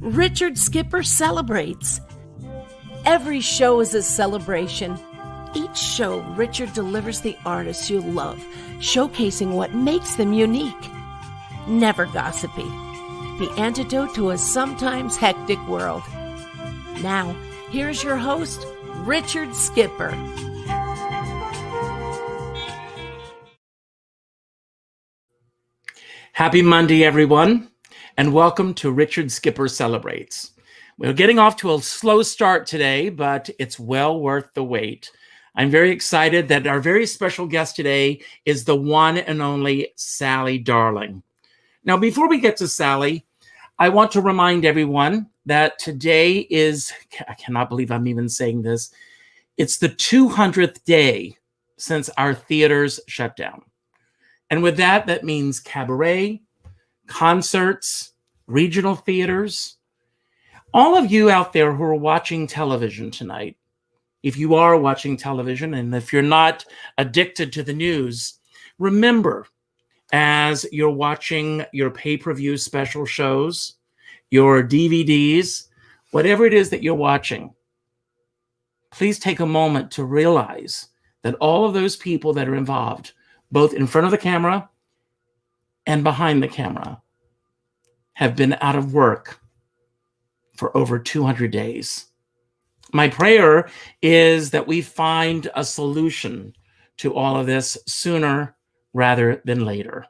Richard Skipper celebrates. Every show is a celebration. Each show, Richard delivers the artists you love, showcasing what makes them unique. Never gossipy. The antidote to a sometimes hectic world. Now, here's your host, Richard Skipper. Happy Monday, everyone, and welcome to Richard Skipper Celebrates. We're getting off to a slow start today, but it's well worth the wait. I'm very excited that our very special guest today is the one and only Sally Darling. Now, before we get to Sally, I want to remind everyone that today is, I cannot believe I'm even saying this, it's the 200th day since our theaters shut down. And with that, that means cabaret, concerts, regional theaters. All of you out there who are watching television tonight, if you are watching television and if you're not addicted to the news, remember, as you're watching your pay-per-view special shows, your DVDs, whatever it is that you're watching, please take a moment to realize that all of those people that are involved, both in front of the camera and behind the camera, have been out of work for over 200 days. My prayer is that we find a solution to all of this sooner rather than later.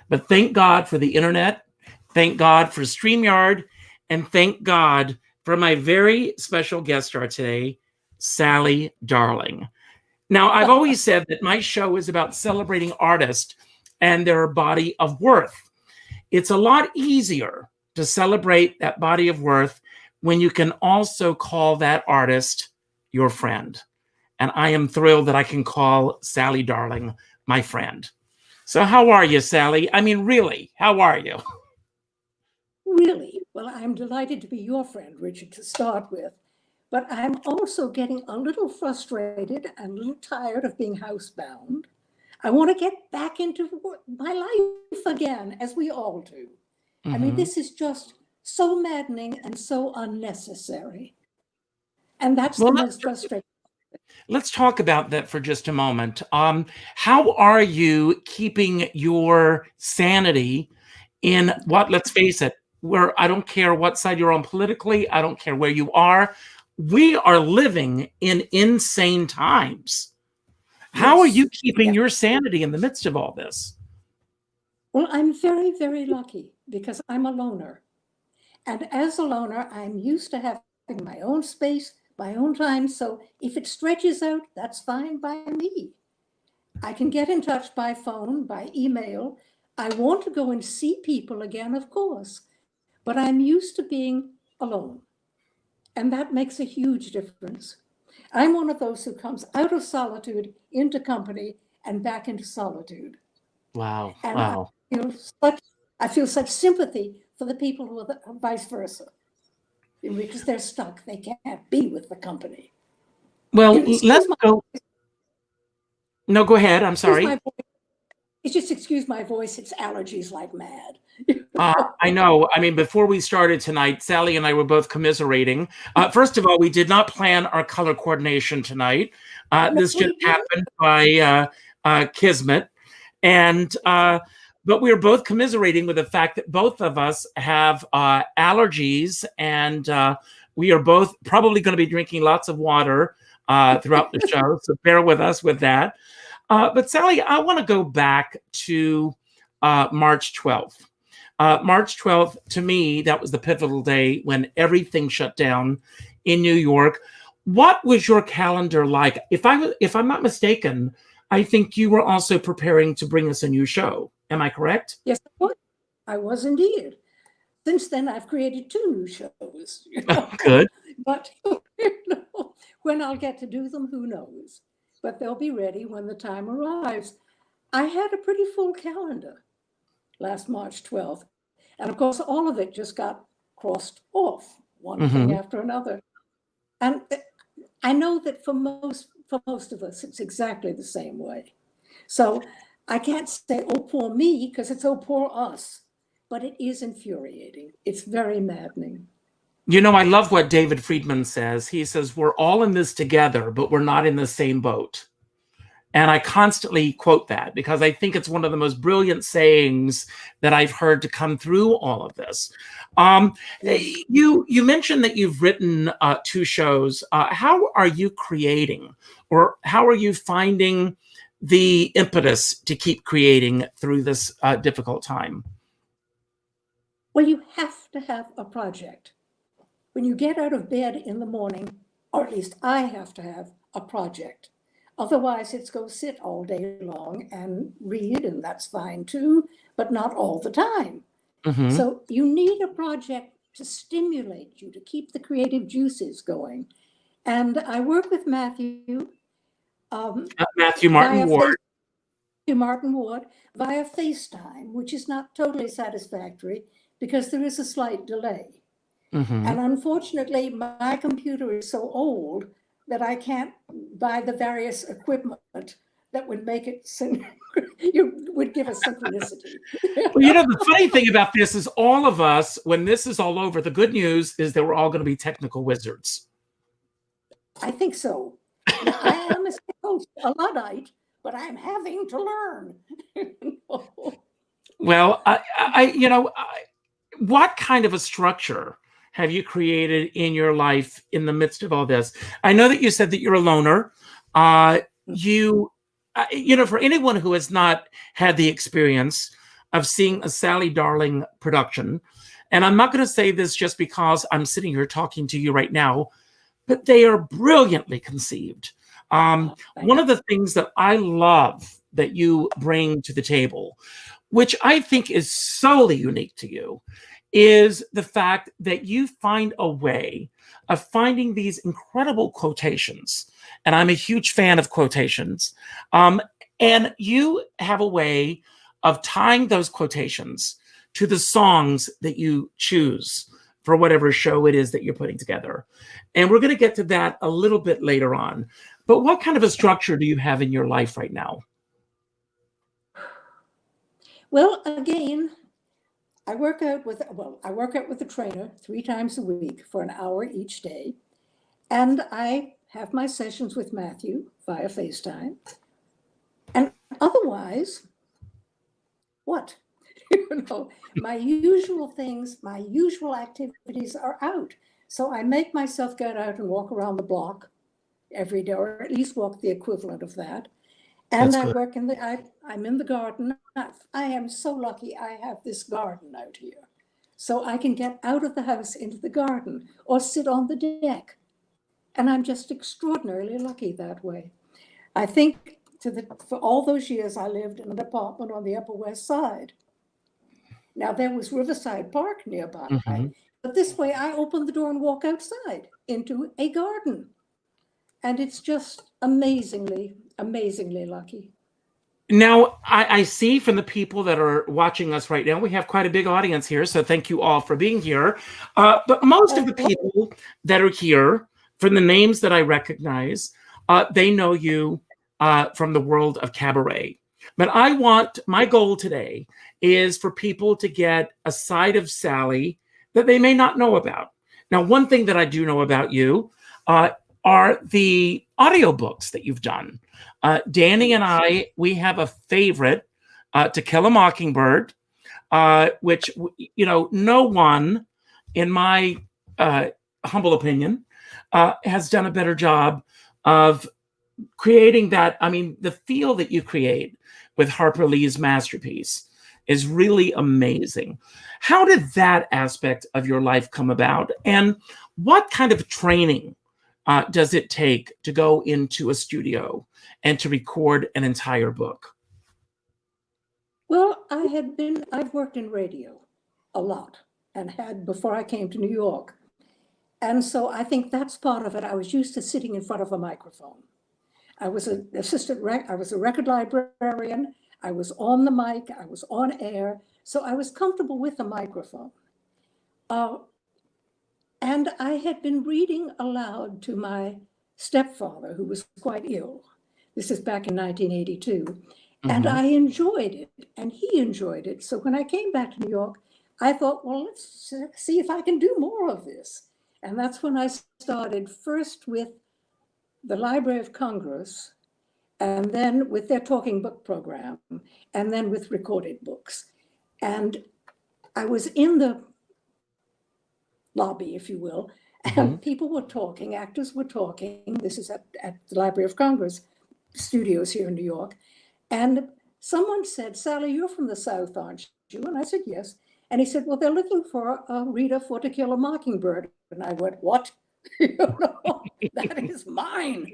But thank God for the internet, thank God for StreamYard, and thank God for my very special guest star today, Sally Darling. Now, I've always said that my show is about celebrating artists and their body of worth. It's a lot easier to celebrate that body of worth when you can also call that artist your friend. And I am thrilled that I can call Sally Darling my friend. So how are you, Sally? I mean, really, how are you? Really? Well, I'm delighted to be your friend, Richard, to start with. But I'm also getting a little frustrated and a little tired of being housebound. I want to get back into my life again, as we all do. I mean, this is just so maddening and so unnecessary. And that's the most frustrating. Let's talk about that for just a moment. How are you keeping your sanity in what, let's face it, where I don't care what side you're on politically, I don't care where you are. We are living in insane times. How are you keeping your sanity in the midst of all this? Well, I'm very, very lucky because I'm a loner. And as a loner, I'm used to having my own space, my own time. So if it stretches out, that's fine by me. I can get in touch by phone, by email. I want to go and see people again, of course, but I'm used to being alone. And that makes a huge difference. I'm one of those who comes out of solitude into company and back into solitude. Wow. And wow. I feel such sympathy for the people who are vice versa, because they're stuck. They can't be with the company. Well, let's go. No, go ahead. I'm sorry. It's just, excuse my voice. It's allergies like mad. I know. I mean, before we started tonight, Sally and I were both commiserating. First of all, we did not plan our color coordination tonight. This just happened by kismet. And but we were both commiserating with the fact that both of us have allergies, and we are both probably going to be drinking lots of water throughout the show. So bear with us with that. But Sally, I want to go back to March 12th. March 12th, to me, that was the pivotal day when everything shut down in New York. What was your calendar like? If I'm not mistaken, I think you were also preparing to bring us a new show. Am I correct? Yes, I was indeed. Since then, I've created 2 new shows. Good. But when I'll get to do them, who knows? But they'll be ready when the time arrives. I had a pretty full calendar last March 12th. And of course, all of it just got crossed off, one thing after another. And I know that for most of us, it's exactly the same way. So I can't say, oh, poor me, because it's, oh, poor us. but it is infuriating. It's very maddening. You know, I love what David Friedman says. He says, we're all in this together, but we're not in the same boat. And I constantly quote that because I think it's one of the most brilliant sayings that I've heard to come through all of this. You mentioned that you've written 2 shows. How are you creating, or how are you finding the impetus to keep creating through this difficult time? Well, you have to have a project. When you get out of bed in the morning, or at least I have to have a project. Otherwise, it's go sit all day long and read, and that's fine too, but not all the time. Mm-hmm. So you need a project to stimulate you, to keep the creative juices going. And I work with Matthew. Matthew Martin Ward. Martin Ward via FaceTime, which is not totally satisfactory because there is a slight delay. Mm-hmm. And unfortunately, my computer is so old that I can't buy the various equipment that would make it, you would give us synchronicity. Well, you know, the funny thing about this is all of us, when this is all over, the good news is that we're all going to be technical wizards. I think so. Now, I am a Luddite, but I'm having to learn. Well, what kind of a structure have you created in your life in the midst of all this? I know that you said that you're a loner. For anyone who has not had the experience of seeing a Sally Darling production, and I'm not going to say this just because I'm sitting here talking to you right now, but they are brilliantly conceived. One of the things that I love that you bring to the table, which I think is solely unique to you, is the fact that you find a way of finding these incredible quotations. And I'm a huge fan of quotations. And you have a way of tying those quotations to the songs that you choose for whatever show it is that you're putting together. And we're going to get to that a little bit later on. But what kind of a structure do you have in your life right now? Well, again, I work out with a trainer 3 times a week for an hour each day. And I have my sessions with Matthew via FaceTime. And otherwise, what? My usual things, my usual activities are out. So I make myself get out and walk around the block every day, or at least walk the equivalent of that. And I work I'm in the garden. I am so lucky I have this garden out here. So I can get out of the house into the garden or sit on the deck. And I'm just extraordinarily lucky that way. I think for all those years I lived in an apartment on the Upper West Side. Now there was Riverside Park nearby, but this way I open the door and walk outside into a garden. And it's just amazingly, amazingly lucky. Now, I see from the people that are watching us right now, we have quite a big audience here, so thank you all for being here. But most of the people that are here, from the names that I recognize, they know you from the world of cabaret. But my goal today is for people to get a side of Sally that they may not know about. Now, one thing that I do know about you are the audiobooks that you've done. Danny and I, we have a favorite, To Kill a Mockingbird, which, no one, in my humble opinion, has done a better job of creating that. I mean, the feel that you create with Harper Lee's masterpiece is really amazing. How did that aspect of your life come about? And what kind of training does it take to go into a studio and to record an entire book? Well, I've worked in radio a lot and had before I came to New York. And so I think that's part of it. I was used to sitting in front of a microphone. I was a record librarian. I was on the mic, I was on air. So I was comfortable with the microphone. And I had been reading aloud to my stepfather, who was quite ill. This is back in 1982. And I enjoyed it, and he enjoyed it. So when I came back to New York, I thought, well, let's see if I can do more of this. And that's when I started first with the Library of Congress, and then with their talking book program, and then with recorded books. And I was in the lobby, if you will, and people were talking, actors were talking. This is at the Library of Congress studios here in New York. And someone said, Sally, you're from the South, aren't you? And I said, yes. And he said, well, they're looking for a reader for To Kill a Mockingbird. And I went, what? That is mine.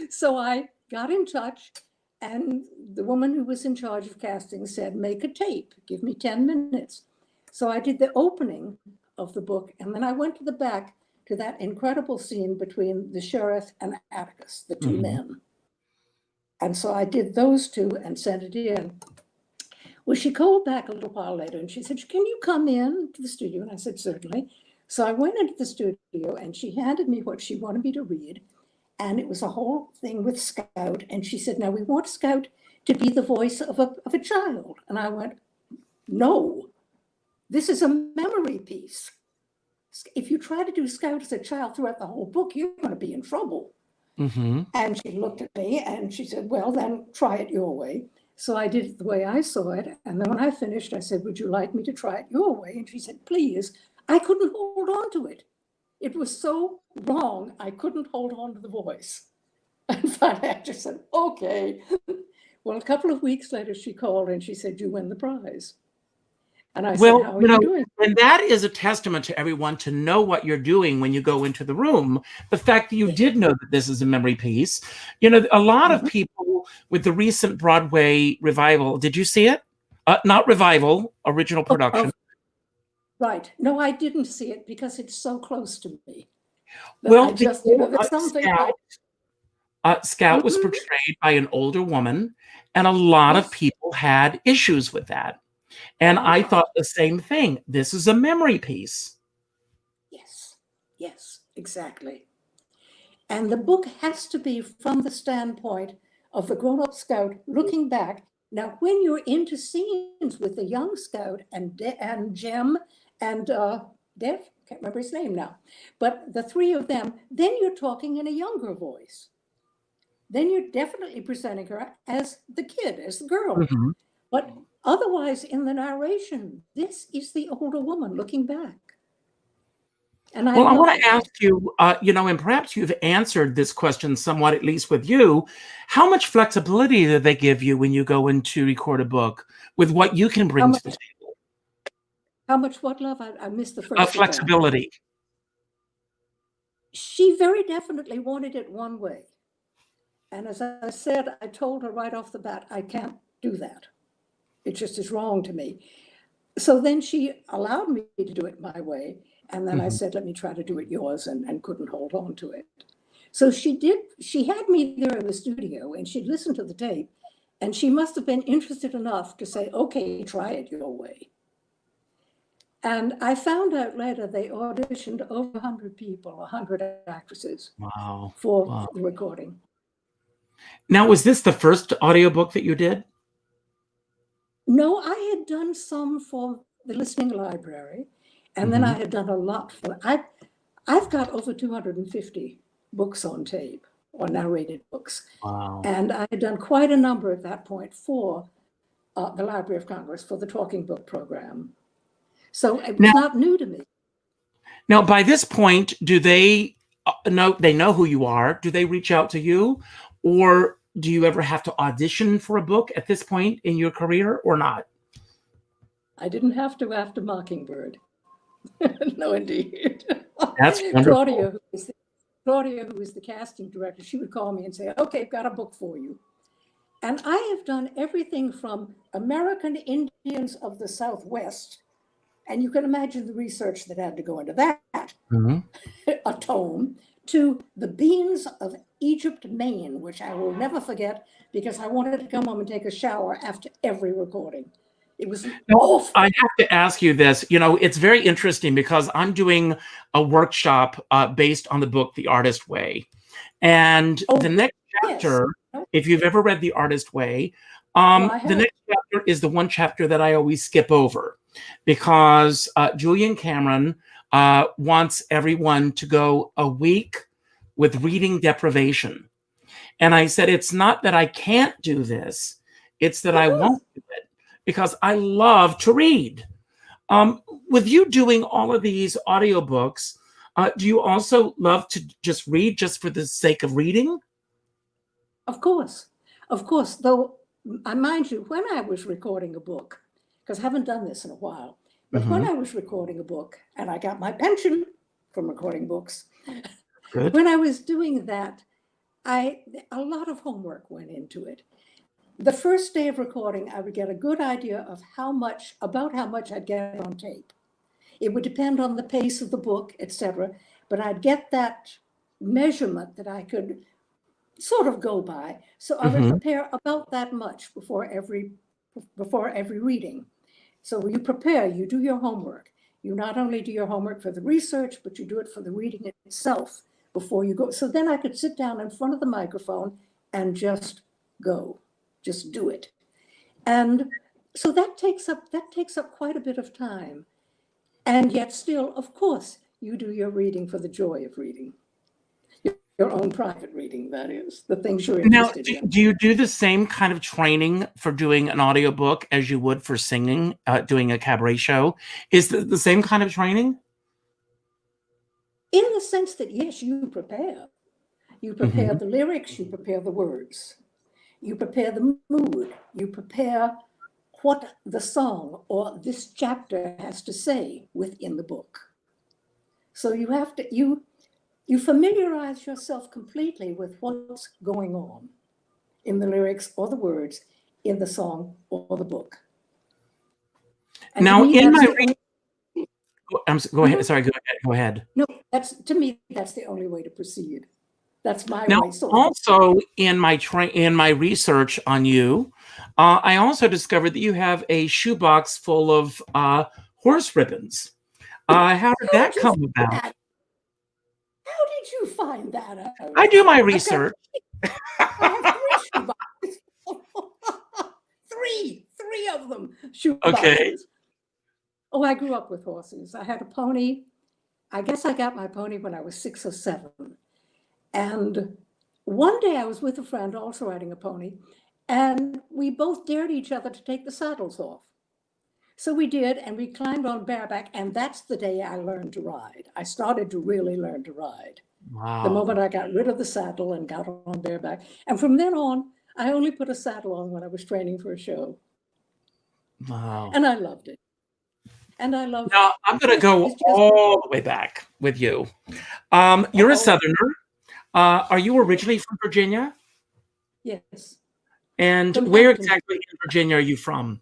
So I got in touch, and the woman who was in charge of casting said, make a tape, give me 10 minutes. So I did the opening of the book, and then I went to the back to that incredible scene between the sheriff and Atticus, the two men. And so I did those two and sent it in. Well, she called back a little while later and she said, can you come in to the studio? And I said, certainly. So I went into the studio and she handed me what she wanted me to read. And it was a whole thing with Scout. And she said, now we want Scout to be the voice of a child. And I went, no, this is a memory piece. If you try to do Scout as a child throughout the whole book, you're going to be in trouble. And she looked at me and she said, well, then try it your way. So I did it the way I saw it. And then when I finished, I said, would you like me to try it your way? And she said, please. I couldn't hold on to it. It was so wrong. I couldn't hold on to the voice. And finally, I just said, okay. Well, a couple of weeks later, she called and she said, you win the prize. And I said, how are you doing? And that is a testament to everyone to know what you're doing when you go into the room. The fact that you did know that this is a memory piece. You know, a lot of people with the recent Broadway revival, did you see it? Not revival, original production. Right. No, I didn't see it because it's so close to me. Well, there's something Scout was portrayed by an older woman, and a lot of people had issues with that. And I thought the same thing. This is a memory piece. Yes, exactly. And the book has to be from the standpoint of the grown-up Scout looking back. Now, when you're into scenes with the young Scout and Jem and Dev, can't remember his name now, but the three of them, then you're talking in a younger voice. Then you're definitely presenting her as the kid, as the girl. But otherwise, in the narration, this is the older woman looking back. And I want to ask you, and perhaps you've answered this question somewhat, at least with you, how much flexibility do they give you when you go in to record a book with what you can bring to the table? How much what, love? I missed the first. Flexibility. She very definitely wanted it one way. And as I said, I told her right off the bat, I can't do that. It just is wrong to me. So then she allowed me to do it my way. And then I said, let me try to do it yours, and couldn't hold on to it. So she did. She had me there in the studio and she'd listened to the tape, and she must have been interested enough to say, okay, try it your way. And I found out later they auditioned over 100 people, 100 actresses for the recording. Now, was this the first audiobook that you did? No, I had done some for the listening library, and then I had done a lot for, I've got over 250 books on tape, or narrated books. Wow. And I had done quite a number at that point for the Library of Congress, for the talking book program. So it was not new to me. Now, by this point, do they know who you are? Do they reach out to you? Or do you ever have to audition for a book at this point in your career, or not? I didn't have to after Mockingbird. No, indeed. That's wonderful. Claudia, who is the casting director, she would call me and say, okay, I've got a book for you. And I have done everything from American Indians of the Southwest, and you can imagine the research that had to go into that, a tome, to the beans of Egypt, Maine, which I will never forget because I wanted to come home and take a shower after every recording. It was awful. I have to ask you this. It's very interesting because I'm doing a workshop based on the book, The Artist Way. And the next chapter, if you've ever read The Artist Way, The next chapter is the one chapter that I always skip over because Julian Cameron wants everyone to go a week with reading deprivation. And I said, it's not that I can't do this, it's that I won't do it because I love to read. With you doing all of these audiobooks, do you also love to just read just for the sake of reading? Of course. Though, I mind you, when I was recording a book, because I haven't done this in a while, but when I was recording a book, and I got my pension from recording books, when I was doing that, a lot of homework went into it. The first day of recording, I would get a good idea of about how much I'd get on tape. It would depend on the pace of the book, etc. But I'd get that measurement that I could sort of go by. So I would prepare about that much before every reading. So you prepare, you do your homework. You not only do your homework for the research, but you do it for the reading itself before you go. So then I could sit down in front of the microphone and just go, just do it. And so that takes up quite a bit of time. And yet still, of course, you do your reading for the joy of reading. Your own private reading, that is, the things you're interested in. Do you do the same kind of training for doing an audiobook as you would for singing, doing a cabaret show? Is the same kind of training? In the sense that, yes, you prepare. You prepare the lyrics, you prepare the words. You prepare the mood. You prepare what the song or this chapter has to say within the book. So you have to, you familiarize yourself completely with what's going on in the lyrics or the words in the song or the book. And now, me, in my go ahead. No, to me, that's the only way to proceed. That's my now, way. So also, in my research on you, I also discovered that you have a shoebox full of horse ribbons. How did that come about? How did you find that out? I do my research. I have three of them. Shoeboxes. Okay. Oh, I grew up with horses. I had a pony. I guess I got my pony when I was 6 or 7. And one day I was with a friend also riding a pony, and we both dared each other to take the saddles off. So we did, and we climbed on bareback, and that's the day I learned to ride. I started to really learn to ride. Wow. The moment I got rid of the saddle and got on bareback. And from then on, I only put a saddle on when I was training for a show. Wow. And I loved it. And I loved it. Now, I'm going to go all the way back with you. You're a Southerner. Are you originally from Virginia? Yes. And where exactly in Virginia are you from?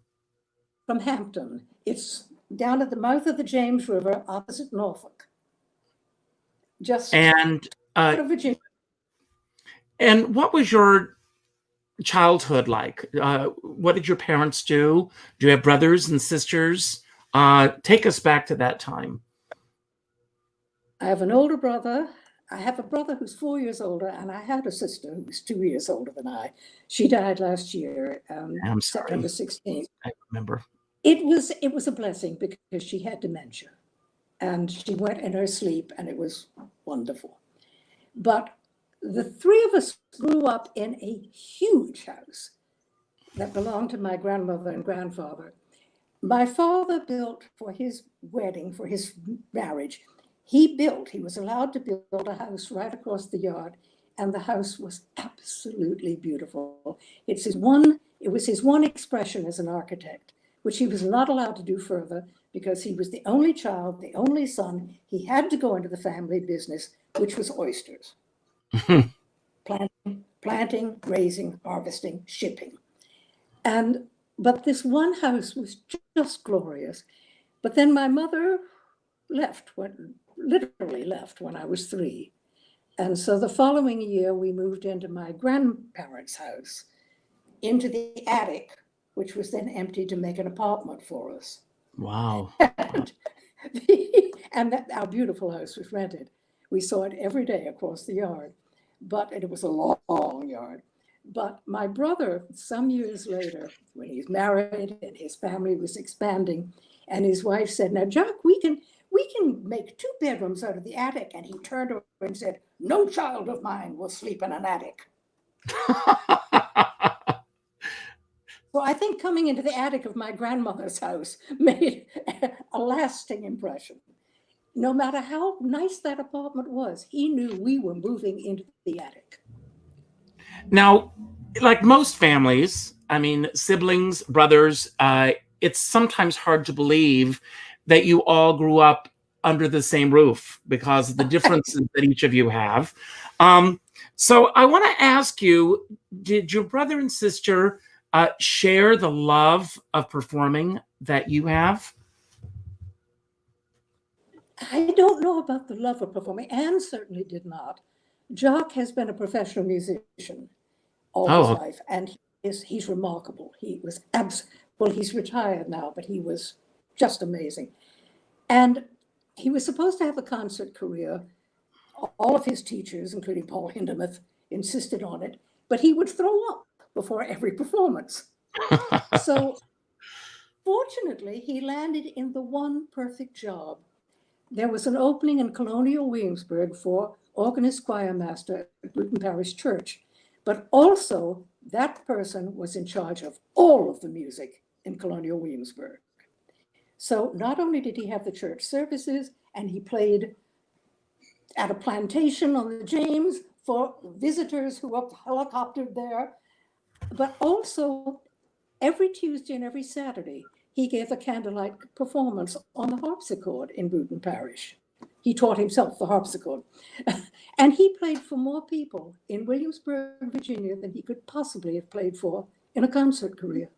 From Hampton. It's down at the mouth of the James River, opposite Norfolk. Just out of Virginia. And what was your childhood like? What did your parents do? Do you have brothers and sisters? Take us back to that time. I have an older brother. I have a brother who's 4 years older, and I had a sister who was 2 years older than I. She died last year, I'm sorry. September 16th. I remember. It was a blessing because she had dementia, and she went in her sleep, and it was wonderful. But the three of us grew up in a huge house that belonged to my grandmother and grandfather. My father built for his wedding, for his marriage, he was allowed to build a house right across the yard, and the house was absolutely beautiful. It was his one expression as an architect, which he was not allowed to do further because he was the only child, the only son. He had to go into the family business, which was oysters. Planting, raising, harvesting, shipping. But this one house was just glorious. But then my mother literally left when I was 3. And so the following year, we moved into my grandparents' house, into the attic, which was then empty to make an apartment for us. Wow. And our beautiful house was rented. We saw it every day across the yard, but it was a long yard. But my brother, some years later, when he's married and his family was expanding, and his wife said, "Now, Jack, we can make 2 bedrooms out of the attic." And he turned over and said, "No child of mine will sleep in an attic." So I think coming into the attic of my grandmother's house made a lasting impression. No matter how nice that apartment was, he knew we were moving into the attic. Now, like most families, I mean, siblings, brothers, it's sometimes hard to believe that you all grew up under the same roof because of the differences that each of you have. So I want to ask you, did your brother and sister share the love of performing that you have? I don't know about the love of performing. Anne certainly did not. Jock has been a professional musician all his life, and he's remarkable. He was well, he's retired now, but he was just amazing. And he was supposed to have a concert career. All of his teachers, including Paul Hindemith, insisted on it, but he would throw up before every performance. So fortunately, he landed in the one perfect job. There was an opening in Colonial Williamsburg for organist choir master at Bruton Parish Church, but also that person was in charge of all of the music in Colonial Williamsburg. So not only did he have the church services, and he played at a plantation on the James for visitors who were helicoptered there, but also every Tuesday and every Saturday, he gave a candlelight performance on the harpsichord in Bruton Parish. He taught himself the harpsichord. And he played for more people in Williamsburg, Virginia, than he could possibly have played for in a concert career.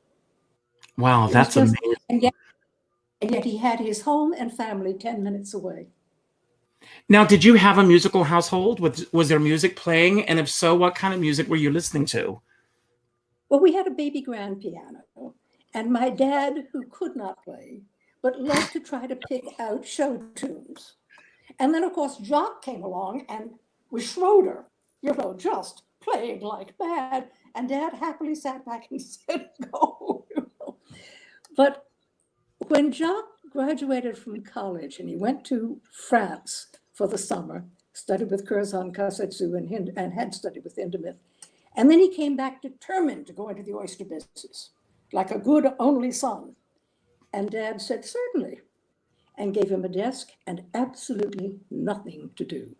Wow, that's amazing. And yet he had his home and family 10 minutes away. Now, did you have a musical household? Was there music playing? And if so, what kind of music were you listening to? Well, we had a baby grand piano, and my dad, who could not play, but loved to try to pick out show tunes. And then, of course, Jock came along and was Schroeder, just playing like mad. And Dad happily sat back and said, "Go." But when Jock graduated from college and he went to France for the summer, studied with Curzon Kasetsu and had studied with Hindemith, and then he came back determined to go into the oyster business, like a good only son. And Dad said, "Certainly," and gave him a desk and absolutely nothing to do.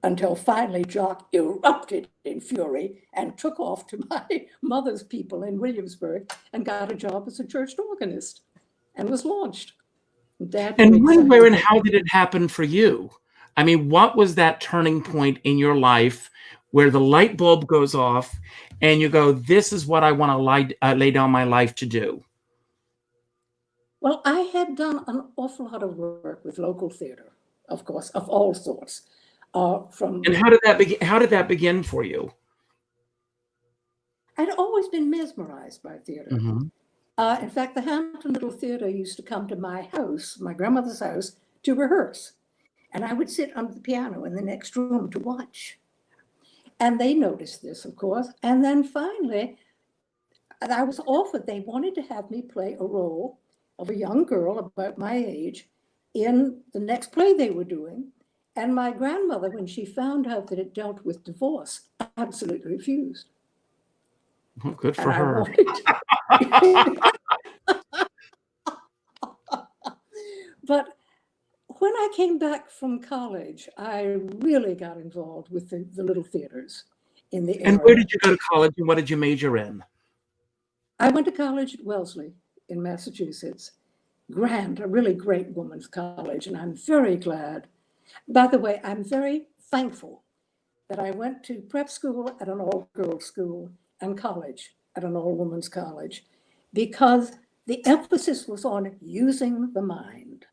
Until finally Jock erupted in fury and took off to my mother's people in Williamsburg and got a job as a church organist and was launched. And when, where, and how did it happen for you? I mean, what was that turning point in your life where the light bulb goes off and you go, "This is what I want to lay down my life to do"? Well, I had done an awful lot of work with local theater, of course, of all sorts. And how did that begin? How did that begin for you? I'd always been mesmerized by theater. Mm-hmm. In fact, the Hampton Little Theater used to come to my house, my grandmother's house, to rehearse. And I would sit under the piano in the next room to watch. And they noticed this, of course. And then finally, I was offered, they wanted to have me play a role of a young girl about my age in the next play they were doing. And my grandmother, when she found out that it dealt with divorce, absolutely refused. Well, good for her. But when I came back from college, I really got involved with the little theaters in the area. And where did you go to college and what did you major in? I went to college at Wellesley in Massachusetts. Grand, a really great women's college, and I'm very glad. By the way, I'm very thankful that I went to prep school at an all-girls school and college at an all-women's college, because the emphasis was on using the mind.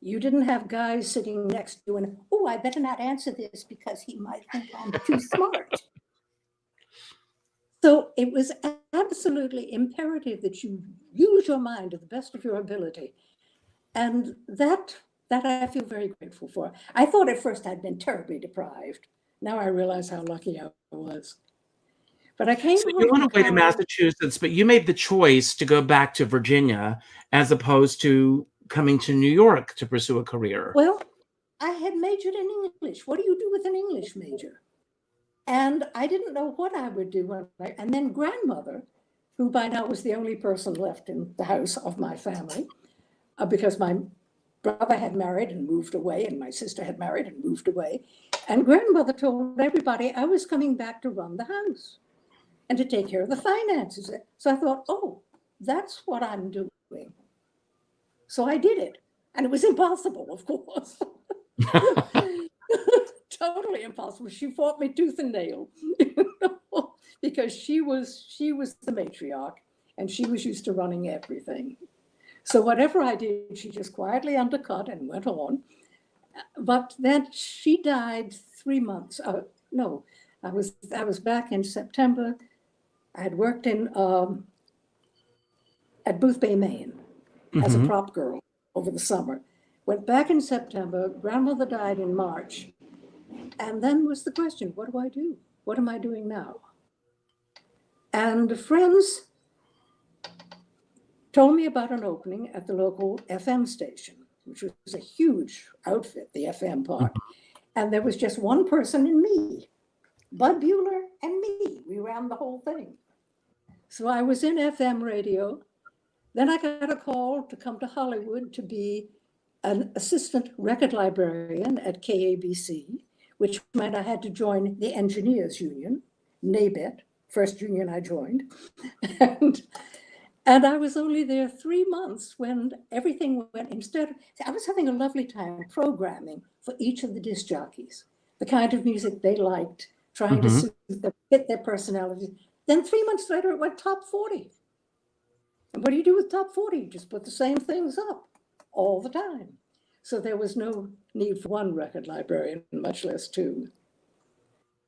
You didn't have guys sitting next to you and, "Oh, I better not answer this because he might think I'm too smart." So it was absolutely imperative that you use your mind to the best of your ability. And that I feel very grateful for. I thought at first I'd been terribly deprived. Now I realize how lucky I was. But I came So you home went from away to college. Massachusetts, but you made the choice to go back to Virginia as opposed to coming to New York to pursue a career. Well, I had majored in English. What do you do with an English major? And I didn't know what I would do. And then grandmother, who by now was the only person left in the house of my family, because my brother had married and moved away, and my sister had married and moved away. And grandmother told everybody I was coming back to run the house and to take care of the finances. So I thought, oh, that's what I'm doing. So I did it. And it was impossible, of course. Totally impossible. She fought me tooth and nail, because she was the matriarch and she was used to running everything. So whatever I did, she just quietly undercut and went on. But then she died 3 months. No, I was back in September. I had worked in at Booth Bay, Maine, as a prop girl over the summer. Went back in September. Grandmother died in March. And then was the question, what do I do? What am I doing now? And friends told me about an opening at the local FM station, which was a huge outfit, the FM part. And there was just one person and me, Bud Bueller and me. We ran the whole thing. So I was in FM radio. Then I got a call to come to Hollywood to be an assistant record librarian at KABC, which meant I had to join the engineers union, NABET, first union I joined. And I was only there 3 months when everything went, instead, I was having a lovely time programming for each of the disc jockeys, the kind of music they liked, trying to suit them, fit their personalities. Then 3 months later, it went top 40. And what do you do with top 40? You just put the same things up all the time. So there was no need for one record librarian, much less two.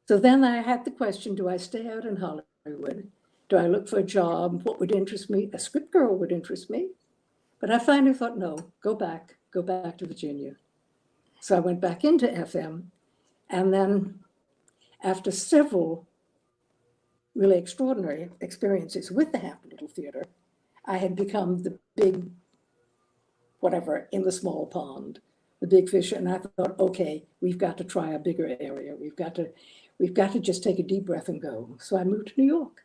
So then I had the question, do I stay out in Hollywood? Do I look for a job? What would interest me? A script girl would interest me. But I finally thought, no, go back to Virginia. So I went back into FM. And then after several really extraordinary experiences with the Hampton Little Theater, I had become the big, whatever, in the small pond, the big fish. And I thought, okay, we've got to try a bigger area. We've got to just take a deep breath and go. So I moved to New York.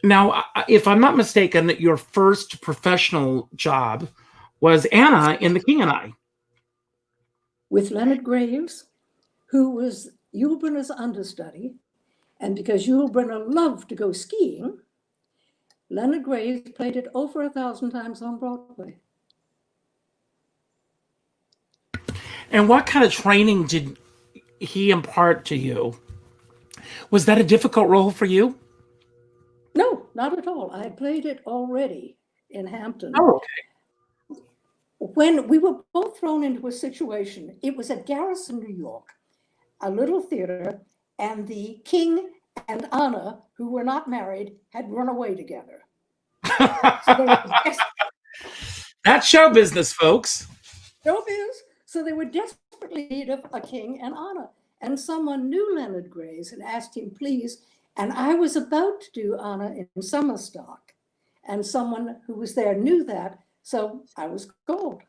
Now, if I'm not mistaken, your first professional job was Anna in The King and I. With Leonard Graves, who was Yul Brynner's understudy. And because Yul Brynner loved to go skiing, Leonard Graves played it over 1,000 times on Broadway. And what kind of training did he impart to you? Was that a difficult role for you? No, not at all. I had played it already in Hampton. Oh, okay. When we were both thrown into a situation, it was at Garrison, New York, a little theater, and the king and Anna, who were not married, had run away together. So that's show business, folks. Showbiz. So they were desperately in need of a king and Anna. And someone knew Leonard Graves and asked him, please. And I was about to do Anna in Summerstock. And someone who was there knew that. So I was called.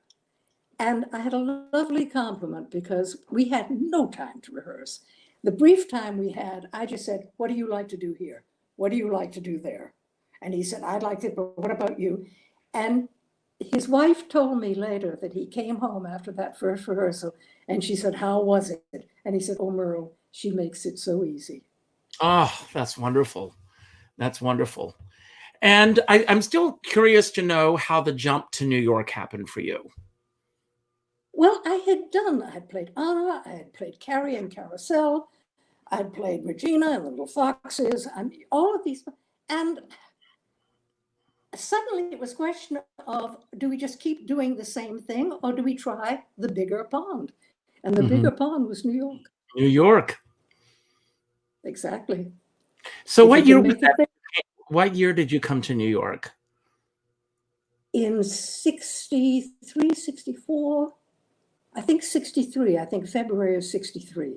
And I had a lovely compliment because we had no time to rehearse. The brief time we had, I just said, what do you like to do here? What do you like to do there? And he said, I'd like it, but what about you? And his wife told me later that he came home after that first rehearsal and she said, how was it? And he said, oh, Merle, she makes it so easy. Oh, that's wonderful. That's wonderful. And I'm still curious to know how the jump to New York happened for you. Well, I had played Anna, I had played Carrie and Carousel, I had played Regina and the Little Foxes, all of these. And suddenly it was a question of, do we just keep doing the same thing or do we try the bigger pond? And the bigger pond was New York. New York. Exactly. So what year did you come to New York? In 63, 64, I think 63, I think February of 63.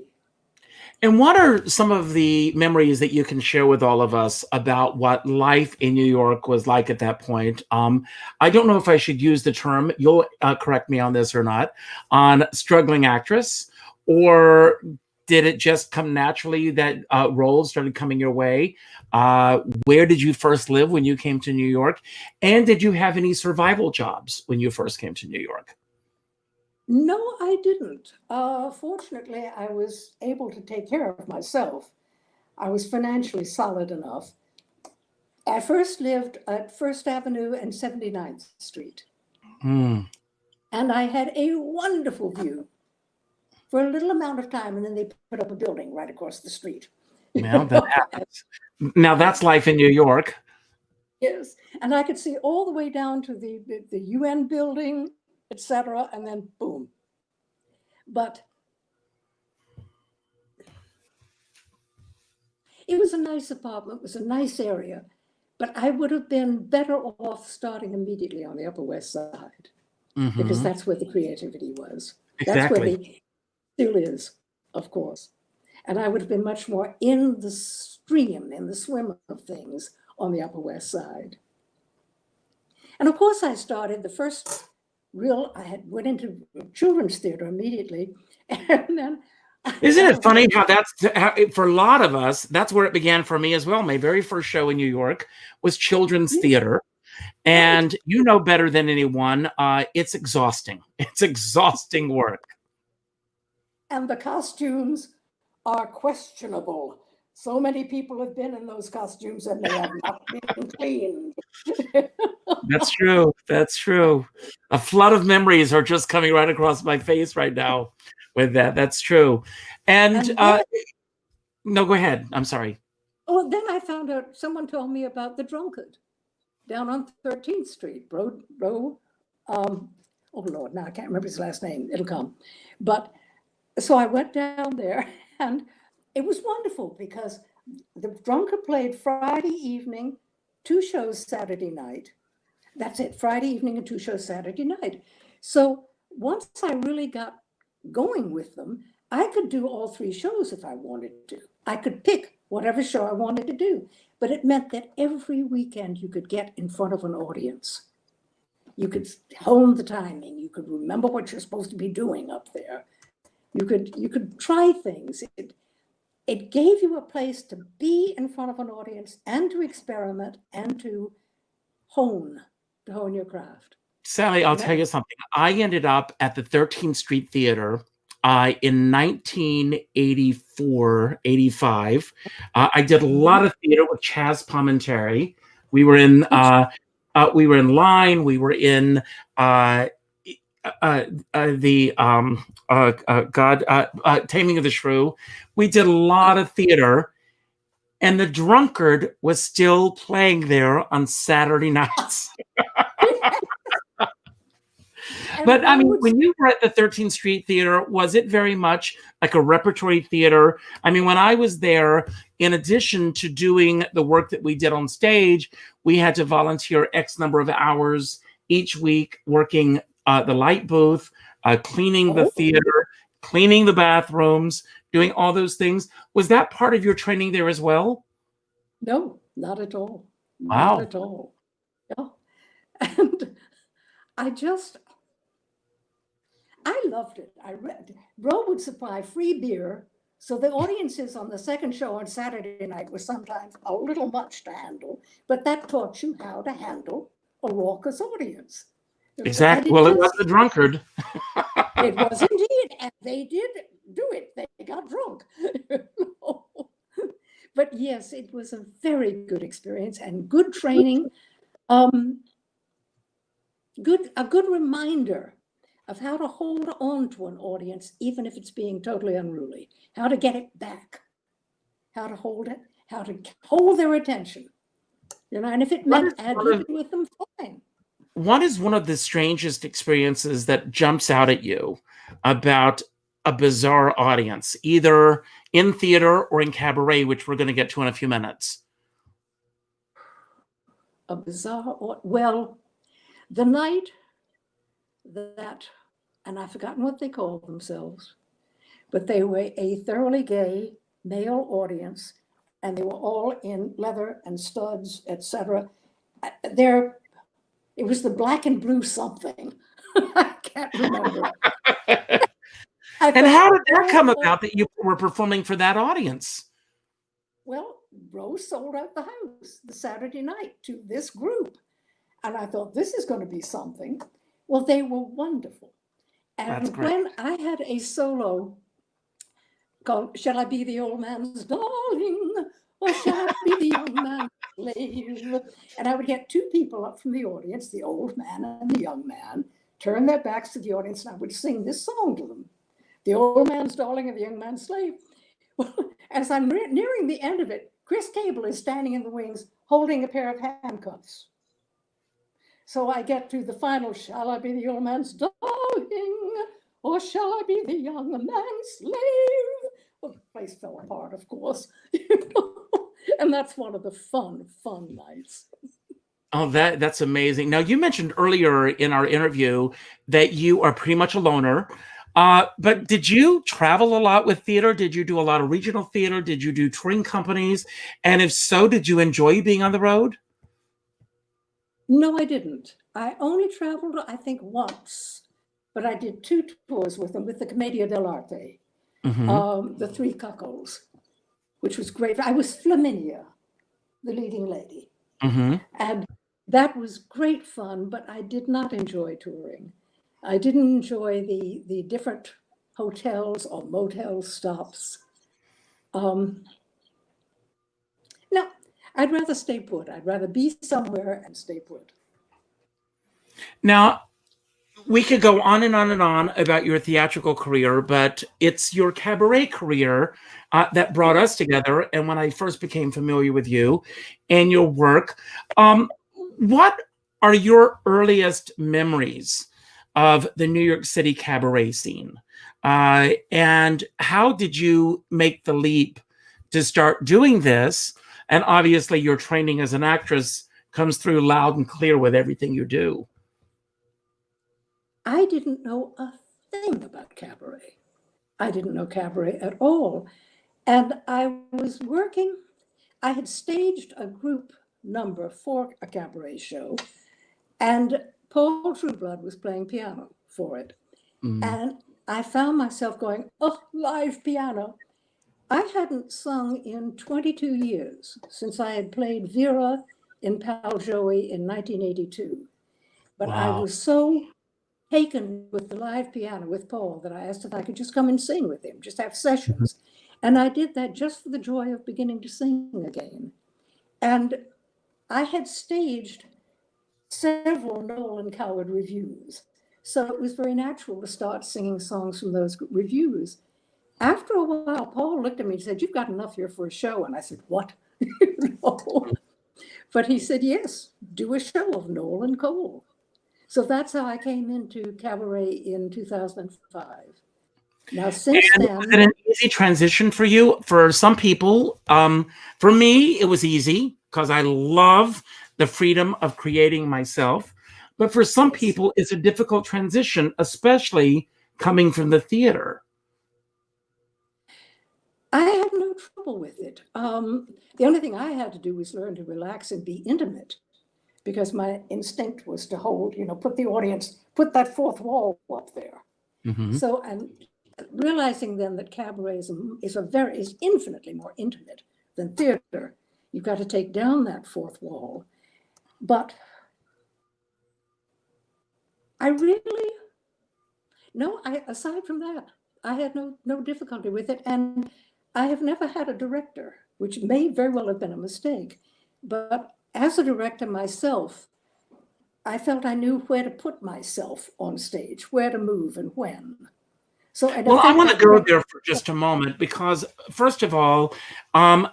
And what are some of the memories that you can share with all of us about what life in New York was like at that point? I don't know if I should use the term, you'll correct me on this or not, on struggling actress, or did it just come naturally that roles started coming your way? Where did you first live when you came to New York? And did you have any survival jobs when you first came to New York? No, I didn't. Fortunately, I was able to take care of myself. I was financially solid enough. I first lived at First Avenue and 79th Street. Mm. And I had a wonderful view for a little amount of time, and then they put up a building right across the street. Well, that happens. Now that's life in New York. Yes, and I could see all the way down to the UN building, etc., and then boom. But it was a nice apartment, it was a nice area, but I would have been better off starting immediately on the Upper West Side, because that's where the creativity was. That's where Exactly. the still is, of course. And I would have been much more in the stream, in the swim of things on the Upper West Side. And of course, I started the first I went into children's theater immediately. And then Isn't it funny how for a lot of us, that's where it began for me as well. My very first show in New York was children's theater. And you know better than anyone, it's exhausting. It's exhausting work. And the costumes are questionable. So many people have been in those costumes and they have not been cleaned. That's true. That's true. A flood of memories are just coming right across my face right now with that. That's true. And then, no, go ahead. I'm sorry. Oh, then I found out, someone told me about the drunkard down on 13th Street, oh Lord, now I can't remember his last name. It'll come. But so I went down there, and it was wonderful because the drunkard played Friday evening, 2 shows Saturday night. That's it, Friday evening and 2 shows Saturday night. So once I really got going with them, I could do all 3 shows if I wanted to. I could pick whatever show I wanted to do, but it meant that every weekend you could get in front of an audience. You could hone the timing. You could remember what you're supposed to be doing up there. You could try things. It gave you a place to be in front of an audience and to experiment and to hone your craft. Sally, I'll tell you something. I ended up at the 13th Street Theater in 1984, 85. I did a lot of theater with Chaz Palminteri. We were in Line. We were in Taming of the Shrew. We did a lot of theater, and the drunkard was still playing there on Saturday nights. But I mean, when you were at the 13th Street Theater, was it very much like a repertory theater? I mean, when I was there, in addition to doing the work that we did on stage, we had to volunteer X number of hours each week working the light booth, cleaning the theater, cleaning the bathrooms, doing all those things. Was that part of your training there as well? No, not at all. Wow. Not at all. Yeah. And I loved it. Bro would supply free beer, so the audiences on the second show on Saturday night were sometimes a little much to handle, but that taught you how to handle a raucous audience. Exactly. Well, it was the drunkard. It was indeed, and they did do it. They got drunk. But yes, it was a very good experience and good training. A good reminder of how to hold on to an audience, even if it's being totally unruly, how to get it back, how to hold it, how to hold their attention. And if it meant ad-libbing with them, fine. What is one of the strangest experiences that jumps out at you about a bizarre audience, either in theater or in cabaret, which we're going to get to in a few minutes? A bizarre, well, the night that, and I've forgotten what they call themselves, but they were a thoroughly gay male audience, and they were all in leather and studs, etc. It was the black and blue something. I can't remember. And how did that come about that you were performing for that audience? Well, Rose sold out the house the Saturday night to this group. And I thought, this is going to be something. Well, they were wonderful. And when I had a solo called Shall I Be the Old Man's Darling, or Shall I Be the Young Man's Slave? And I would get two people up from the audience, the old man and the young man, turn their backs to the audience, and I would sing this song to them. The old man's darling and the young man's slave. Well, as I'm nearing the end of it, Chris Cable is standing in the wings holding a pair of handcuffs. So I get to the final, shall I be the old man's darling, or shall I be the young man's slave? Well, the place fell apart, of course. And that's one of the fun nights. Oh, that's amazing. Now, you mentioned earlier in our interview that you are pretty much a loner. But did you travel a lot with theater? Did you do a lot of regional theater? Did you do touring companies? And if so, did you enjoy being on the road? No, I didn't. I only traveled, I think, once, but I did 2 tours with them, with the Commedia dell'arte, the Three Cuckolds, which was great. I was Flaminia, the leading lady. And that was great fun, but I did not enjoy touring. I didn't enjoy the different hotels or motel stops. No, I'd rather stay put. I'd rather be somewhere and stay put. Now, we could go on and on and on about your theatrical career, but it's your cabaret career that brought us together. And when I first became familiar with you and your work, what are your earliest memories of the New York City cabaret scene? And how did you make the leap to start doing this? And obviously your training as an actress comes through loud and clear with everything you do. I didn't know a thing about cabaret. I didn't know cabaret at all. And I was working, I had staged a group number for a cabaret show, and Paul Trueblood was playing piano for it. And I found myself going, oh, live piano. I hadn't sung in 22 years since I had played Vera in Pal Joey in 1982. But I was so taken with the live piano with Paul that I asked if I could just come and sing with him, just have sessions. And I did that just for the joy of beginning to sing again. And I had staged several Noel and Coward revues. So it was very natural to start singing songs from those revues. After a while, Paul looked at me and said, you've got enough here for a show. And I said, what? No. But he said, yes, do a show of Noel and Cole. So that's how I came into cabaret in 2005. Now, since then... Was it an easy transition for you? For some people, for me, it was easy because I love the freedom of creating myself. But for some people, it's a difficult transition, especially coming from the theater. I had no trouble with it. The only thing I had to do was learn to relax and be intimate, because my instinct was to hold, put the audience, put that fourth wall up there. So I'm realizing then that cabaret is infinitely more intimate than theater. You've got to take down that fourth wall. But aside from that, I had no difficulty with it. And I have never had a director, which may very well have been a mistake. But as a director myself, I felt I knew where to put myself on stage, where to move and when. So, well, I want to go there for just a moment, because first of all, I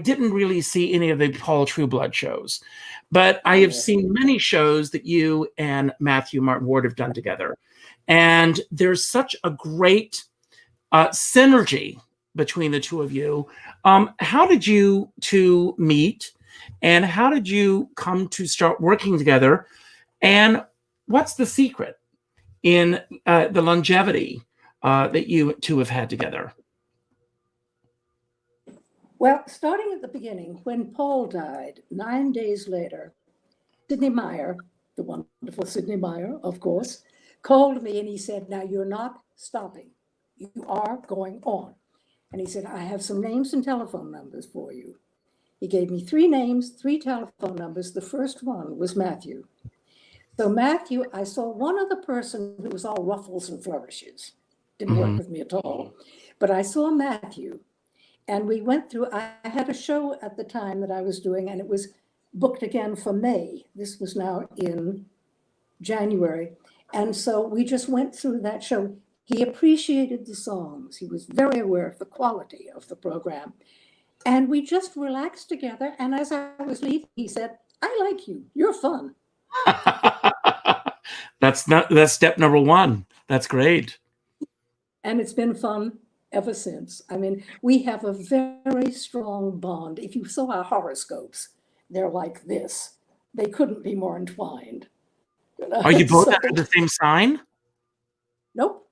didn't really see any of the Paul Trueblood shows, but I have seen many shows that you and Matthew Martin Ward have done together. And there's such a great synergy between the two of you. How did you two meet, and how did you come to start working together? And what's the secret in the longevity that you two have had together? Well, starting at the beginning, when Paul died, 9 days later, Sidney Meyer, the wonderful Sidney Meyer, of course, called me and he said, now you're not stopping. You are going on. And he said, I have some names and telephone numbers for you. He gave me 3 names, 3 telephone numbers. The first one was Matthew. So Matthew, I saw one other person who was all ruffles and flourishes. Didn't work with me at all. But I saw Matthew. And we went through, I had a show at the time that I was doing, and it was booked again for May. This was now in January. And so we just went through that show. He appreciated the songs. He was very aware of the quality of the program. And we just relaxed together. And as I was leaving, he said, I like you. You're fun. That's step number 1. That's great. And it's been fun ever since. I mean, we have a very strong bond. If you saw our horoscopes, they're like this. They couldn't be more entwined. Are you both under the same sign? Nope.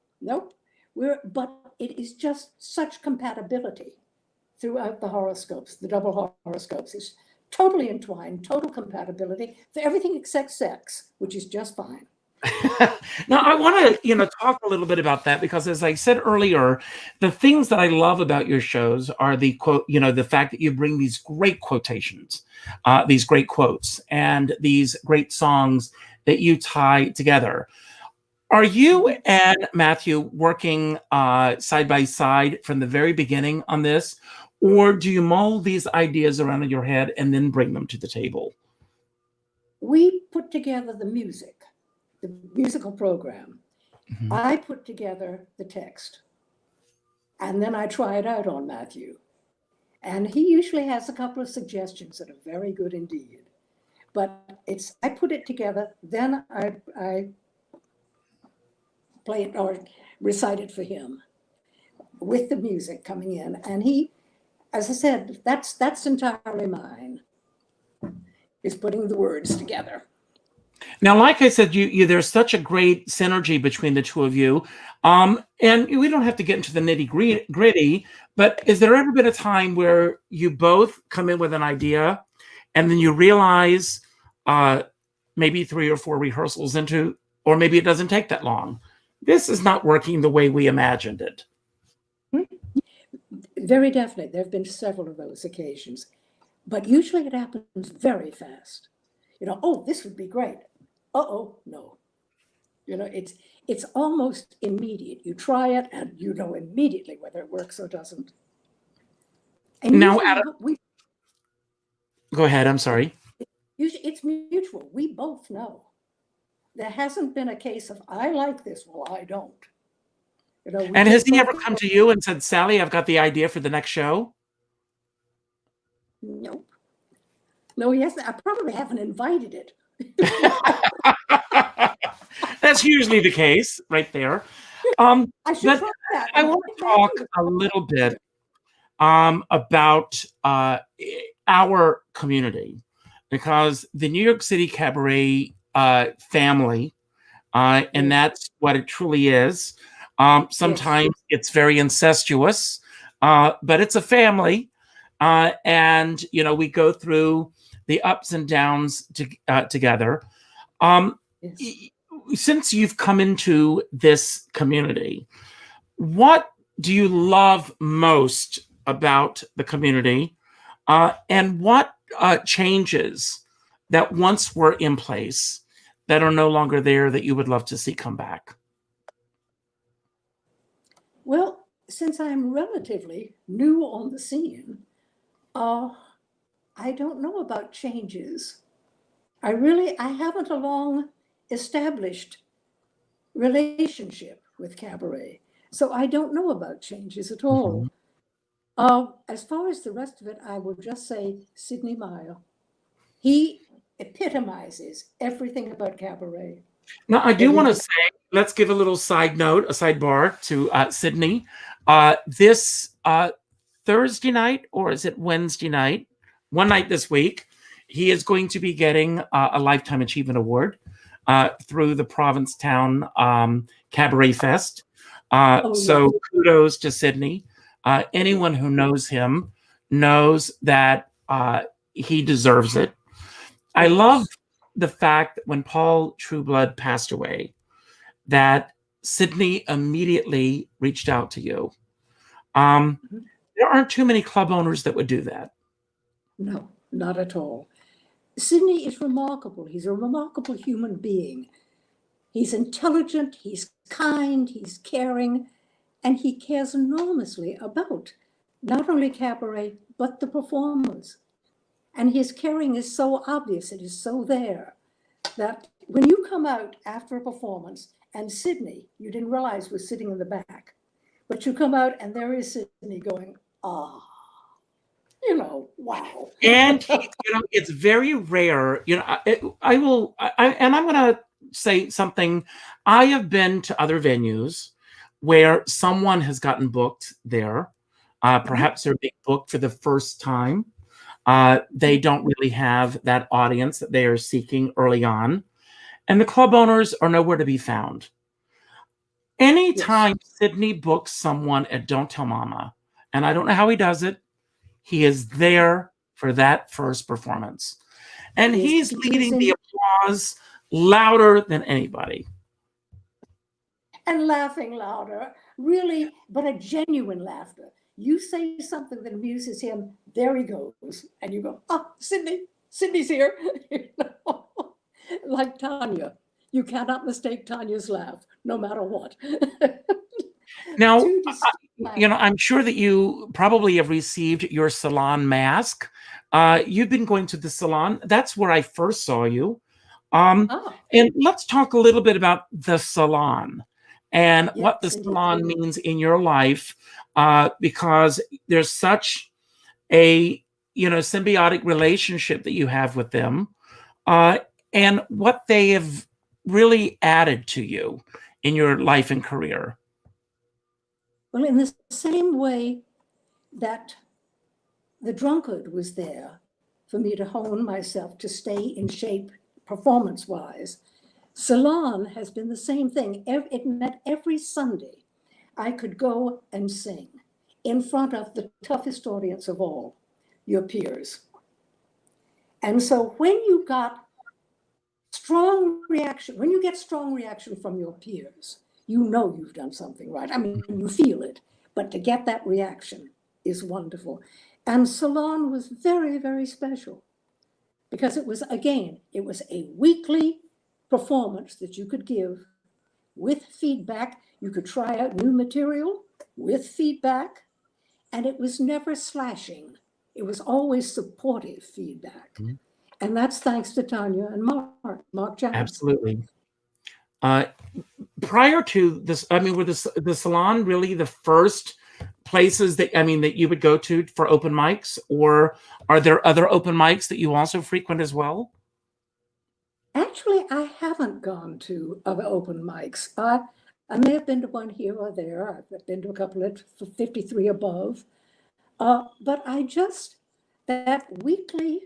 But it is just such compatibility throughout the horoscopes, the double horoscopes. It's totally entwined, total compatibility for everything except sex, which is just fine. Now, I want to, talk a little bit about that, because as I said earlier, the things that I love about your shows are the quote, the fact that you bring these great quotations, these great quotes, and these great songs that you tie together. Are you and Matthew working side by side from the very beginning on this, or do you mull these ideas around in your head and then bring them to the table? We put together the music. The musical program. I put together the text, and then I try it out on Matthew. And he usually has a couple of suggestions that are very good indeed. But I put it together, then I play it or recite it for him with the music coming in. And he, as I said, that's entirely mine, is putting the words together. Now, like I said, there's such a great synergy between the two of you. And we don't have to get into the nitty gritty, but is there ever been a time where you both come in with an idea and then you realize maybe 3 or 4 rehearsals into, or maybe it doesn't take that long, this is not working the way we imagined it? Very definitely. There have been several of those occasions, but usually it happens very fast. Oh, this would be great. Uh-oh, no. It's almost immediate. You try it and you know immediately whether it works or doesn't. And now, go ahead, I'm sorry. Usually it's mutual. We both know. There hasn't been a case of, I like this, well, I don't. And has he ever come to you and said, Sally, I've got the idea for the next show? Nope. No, he hasn't. I probably haven't invited it. That's usually the case right there. I should try that. I want to talk a little bit about our community, because the New York City Cabaret family, and that's what it truly is. Sometimes it's very incestuous, but it's a family. And, we go through the ups and downs together. Since you've come into this community, what do you love most about the community? And what changes that once were in place that are no longer there that you would love to see come back? Well, since I'm relatively new on the scene, I don't know about changes. I haven't a long established relationship with Cabaret, so I don't know about changes at all. As far as the rest of it, I will just say Sidney Meyer. He epitomizes everything about Cabaret. Now, I do want to say, let's give a little sidebar to Sidney. This Thursday night, or is it Wednesday night? One night this week, he is going to be getting a Lifetime Achievement Award through the Provincetown Cabaret Fest. Oh, So kudos to Sidney. Anyone who knows him knows that he deserves it. I love the fact that when Paul Trueblood passed away, that Sidney immediately reached out to you. There aren't too many club owners that would do that. No, not at all. Sidney is remarkable. He's a remarkable human being. He's intelligent, he's kind, he's caring, and he cares enormously about not only Cabaret, but the performers. And his caring is so obvious, it is so there, that when you come out after a performance, and Sidney, you didn't realize was sitting in the back, but you come out and there is Sidney going, wow. And it's very rare. I'm going to say something. I have been to other venues where someone has gotten booked there. Perhaps they're being booked for the first time. They don't really have that audience that they are seeking early on. And the club owners are nowhere to be found. Anytime Sidney books someone at Don't Tell Mama, and I don't know how he does it, he is there for that first performance. And he's leading the applause louder than anybody. And laughing louder, really, but a genuine laughter. You say something that amuses him, there he goes. And you go, oh, Sidney's here. Like Tanya. You cannot mistake Tanya's laugh, no matter what. Now, I'm sure that you probably have received your salon mask. You've been going to the salon. That's where I first saw you. And let's talk a little bit about the salon and what the salon means in your life, because there's such a symbiotic relationship that you have with them, and what they have really added to you in your life and career. Well, in the same way that the drunkard was there for me to hone myself to stay in shape performance-wise, salon has been the same thing. It meant every Sunday I could go and sing in front of the toughest audience of all, your peers. And so when you got strong reaction, when you get strong reaction from your peers, you know you've done something right. I mean, you feel it, but to get that reaction is wonderful. And salon was very, very special because it was a weekly performance that you could give with feedback. You could try out new material with feedback, and it was never slashing. It was always supportive feedback. Mm-hmm. And that's thanks to Tanya and Mark Jones. Absolutely. Prior to this, were the salon really the first places that you would go to for open mics, or are there other open mics that you also frequent as well? Actually, I haven't gone to other open mics. I may have been to one here or there. I've been to a couple at 53 above. But that weekly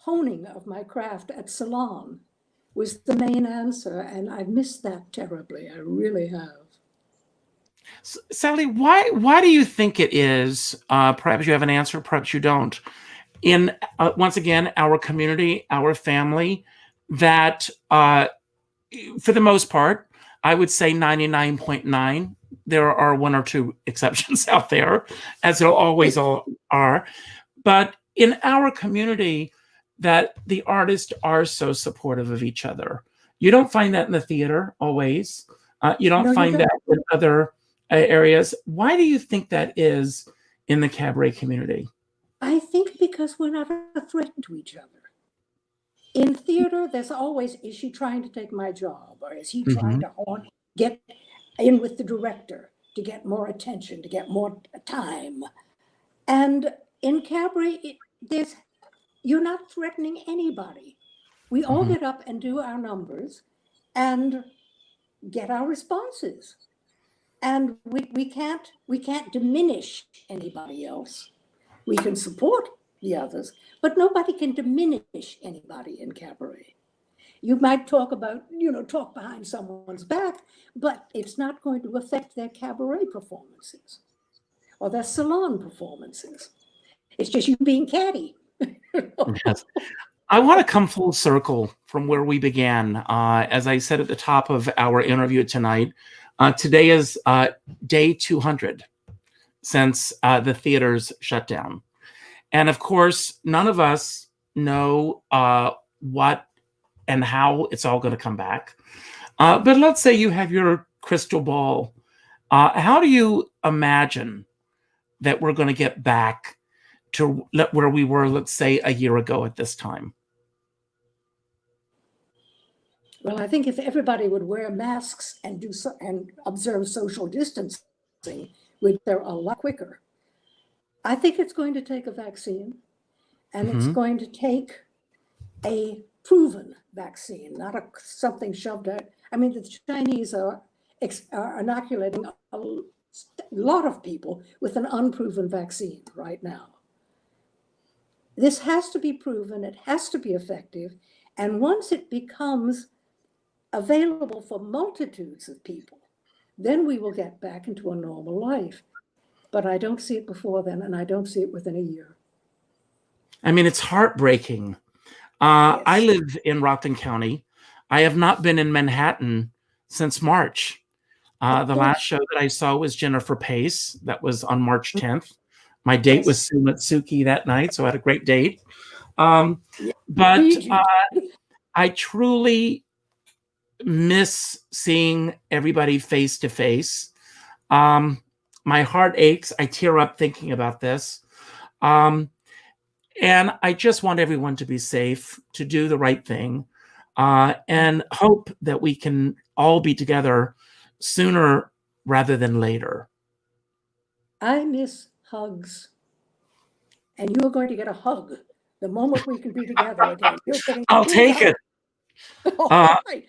honing of my craft at salon was the main answer, and I missed that terribly. I really have. Sally, why do you think it is, perhaps you have an answer, perhaps you don't, in, once again, our community, our family, that for the most part, I would say 99.9, there are one or two exceptions out there, as there always are, but in our community, that the artists are so supportive of each other. You don't find that in the theater always. You don't find that in other areas. Why do you think that is in the cabaret community? I think because we're not a threat to each other. In theater, there's always, is she trying to take my job? Or is he trying to get in with the director to get more attention, to get more time? And in cabaret, you're not threatening anybody. We all get up and do our numbers and get our responses. And we can't diminish anybody else. We can support the others, but nobody can diminish anybody in cabaret. You might talk about, talk behind someone's back, but it's not going to affect their cabaret performances or their salon performances. It's just you being catty. Yes. I want to come full circle from where we began. As I said at the top of our interview tonight, today is day 200 since the theaters shut down. And of course, none of us know what and how it's all going to come back. But let's say you have your crystal ball. How do you imagine that we're going to get back to where we were, let's say, a year ago at this time? Well, I think if everybody would wear masks and and observe social distancing, we'd be a lot quicker. I think it's going to take a vaccine, and it's going to take a proven vaccine, not something shoved out. I mean, the Chinese are inoculating a lot of people with an unproven vaccine right now. This has to be proven, it has to be effective, and once it becomes available for multitudes of people, then we will get back into a normal life. But I don't see it before then, and I don't see it within a year. I mean, it's heartbreaking. Yes. I live in Rockland County. I have not been in Manhattan since March. The last show that I saw was Jennifer Pace. That was on March 10th. My date was Sue Matsuki that night, so I had a great date. But I truly miss seeing everybody face to face. My heart aches. I tear up thinking about this. And I just want everyone to be safe, to do the right thing, and hope that we can all be together sooner rather than later. I miss hugs. And you are going to get a hug the moment we can be together again. I'll take it. Right.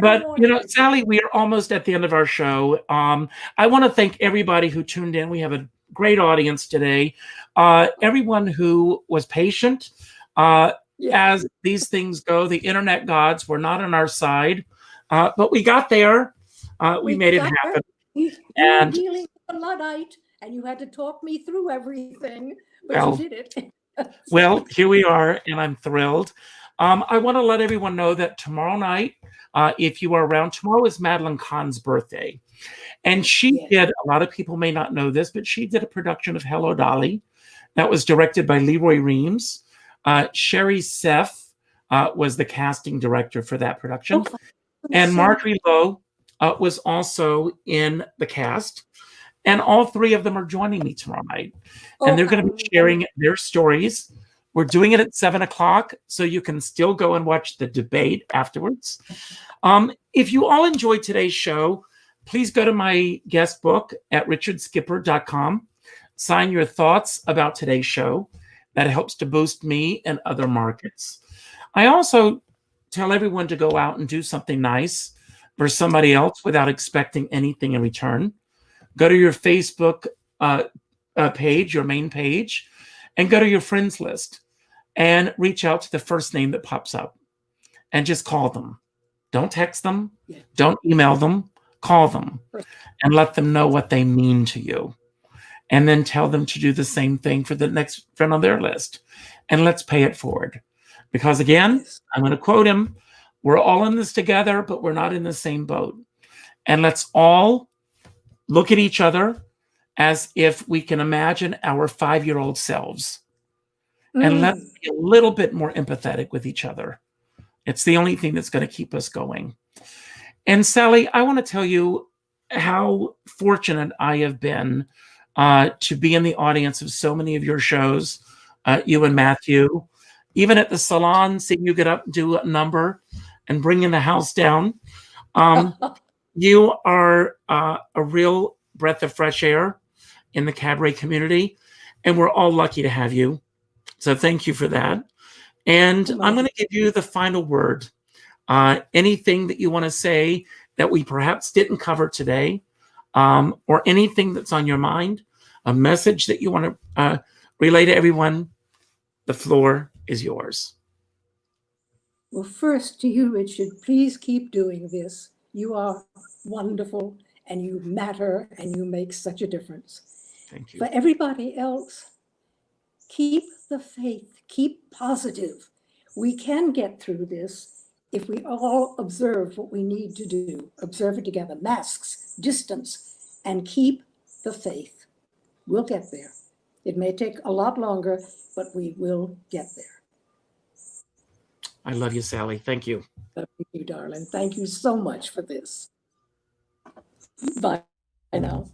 But, Sally, we are almost at the end of our show. I want to thank everybody who tuned in. We have a great audience today. Everyone who was patient. As these things go, the internet gods were not on our side, but we got there. We made it happen. You were dealing with a Luddite, and you had to talk me through everything, but you did it. Well, here we are, and I'm thrilled. I want to let everyone know that tomorrow night, if you are around, tomorrow is Madeline Kahn's birthday. And she did, a lot of people may not know this, but she did a production of Hello, Dolly that was directed by Leroy Reams. Sherry Seth was the casting director for that production. And Marjorie Lowe was also in the cast. And all three of them are joining me tomorrow night. And they're going to be sharing their stories. We're doing it at 7:00, so you can still go and watch the debate afterwards. If you all enjoyed today's show, please go to my guest book at richardskipper.com. Sign your thoughts about today's show. That helps to boost me and other markets. I also tell everyone to go out and do something nice for somebody else without expecting anything in return. Go to your Facebook page, your main page, and go to your friends list and reach out to the first name that pops up and just call them. Don't text them. Don't email them. Call them and let them know what they mean to you. And then tell them to do the same thing for the next friend on their list. And let's pay it forward. Because again, I'm going to quote him, we're all in this together, but we're not in the same boat. And let's all look at each other as if we can imagine our 5-year-old selves. And let's be a little bit more empathetic with each other. It's the only thing that's going to keep us going. And Sally, I want to tell you how fortunate I have been to be in the audience of so many of your shows, you and Matthew. Even at the salon, seeing you get up and do a number and bringing the house down. You are a real breath of fresh air in the cabaret community, and we're all lucky to have you. So thank you for that. And I'm going to give you the final word. Anything that you want to say that we perhaps didn't cover today, or anything that's on your mind, a message that you want to relay to everyone, the floor is yours. Well, first to you, Richard, please keep doing this. You are wonderful and you matter and you make such a difference. Thank you. For everybody else, keep the faith, keep positive. We can get through this if we all observe what we need to do, observe it together, masks, distance, and keep the faith. We'll get there. It may take a lot longer, but we will get there. I love you, Sally. Thank you. Thank you, darling. Thank you so much for this. Bye now.